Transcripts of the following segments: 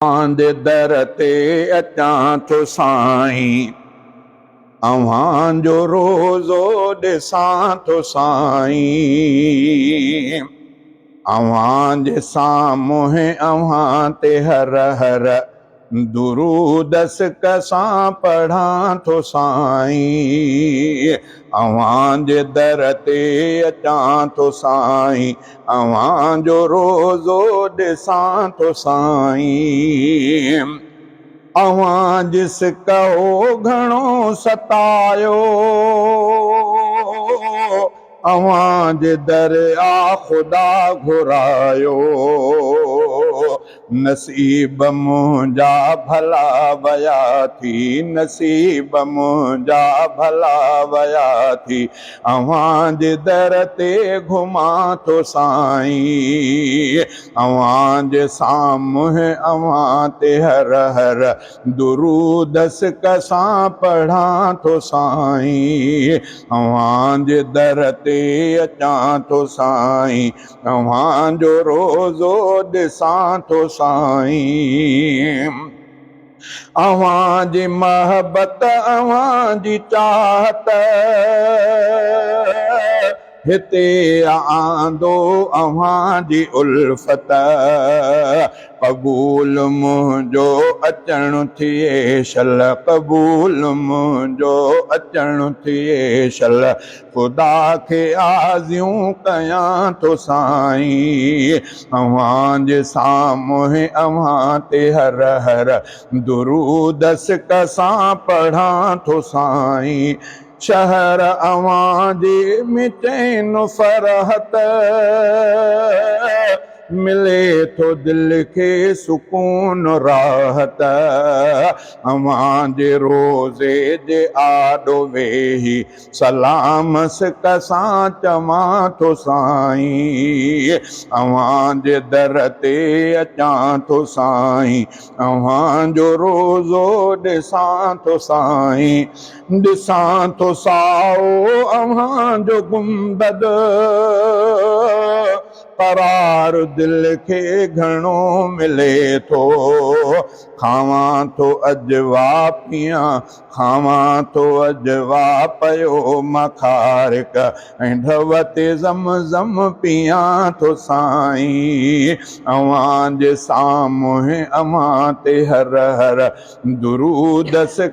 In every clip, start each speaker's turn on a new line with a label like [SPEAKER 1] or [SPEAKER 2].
[SPEAKER 1] दे दर ते अचां थो साईं, अव्हां जो रोज़ो ॾिसां थो साईं। अव्हां जे साम्हूं अव्हां ते हर हर दुरूद कसां पढ़ां थो साईं। अव्हां जे दर ते अचां थो साईं, अव्हां जो रोज़ो ॾिसां थो साईं। अव्हां जिस कहो घणो सतायो, अव्हां जे दर आ ख़ुदा घुरायो। नसीब मुंहिंजा भला वया थी, नसीब मुंहिंजा भला वया थी, अव्हां जे दर ते घुमां थो साईं। अव्हां जे साम्हूं अव्हां ते हर हर दुरूद कसां पढ़ां थो साईं। अव्हां जे दर ते अचां थो साईं, अव्हां जो रोज़ो ॾिसां थो साईं। अव्हां जी महबत अव्हां जी चाहत हिते आंदो, अव्हां जी उल्फत क़बूल मुंहिंजो अचणु थिए शल, क़बूल मुंहिंजो अचणु थिए शल। ख़ुदा खे आज़ियूं कयां थो साईं, अव्हां जे साम्हूं अव्हां ते हर हर दुरूद कसां पढ़ां थो साईं। शहर अव्हां जे में चैन फ़रहत मिले थो दिल खे सुकून राहत। अव्हां जे रोज़े जे आॾो वेही सलामस कसां चवां थो साईं। अव्हां जे दर ते अचां थो साईं, अव्हां जो रोज़ो ॾिसां थो साईं। ॾिसां थो साओ अव्हां जो गुंबद, करार दिल खे घणो मिले थो। खावां थो अजवा पियां, खावां थो अजवा पयो मखारिक, ऐं ढव ते ज़मज़म पियां थो साईं। अव्हां जे साम्हूं अव्हां ते हर हर दुरूद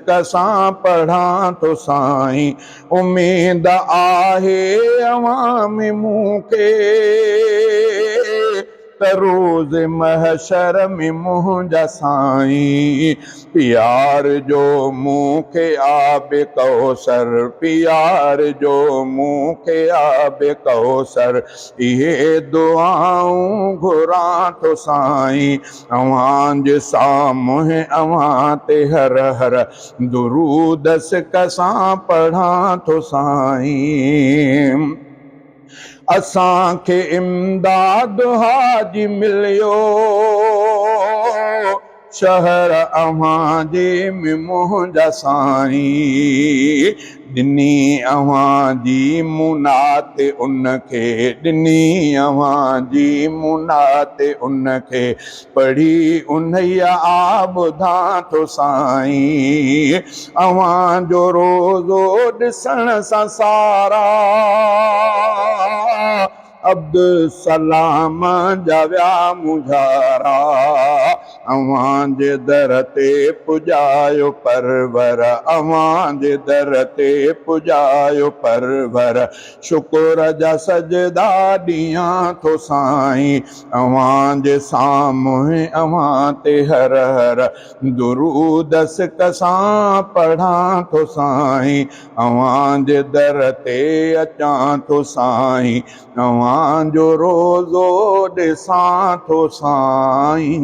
[SPEAKER 1] कसां पढ़ां थो साईं। उम्मीद आहे अव्हां में मूंखे त रोज़ महशर में मुंहिंजा साईं। प्यार जो मूंखे आबे कौसर, प्यार जो मूंखे आबे कौसर, इहे दुआऊं घुरां थो साईं। अव्हां जे साम्हूं अव्हां ते हर हर दुरूद कसां पढ़ां थो साईं। असांखे इमदाद हाजी मिलियो, शहर अव्हां जे में मुंहिंजा साईं। ॾिनी अव्हां जी मुनात उनखे, ॾिनी अव्हां जी मुनात उनखे, पढ़ी उन्हैया आ ॿुधां थो साईं। अव्हां जो रोज़ो ॾिसण सां सारा अब्दुल सलाम जा विया मुझारा। अव्हां जे दर ते पुॼायो परवर, अव्हां जे दर ते पुॼायो परवर, शुक्र जा सजदा ॾियां थो साईं। अव्हां जे साम्हूं अव्हां ते हर हर दुरूद कसां पढ़ां थो साईं। अव्हां जे दर ते अचां थो साईं, अव्हां जो रोज़ो ॾिसां थो साईं।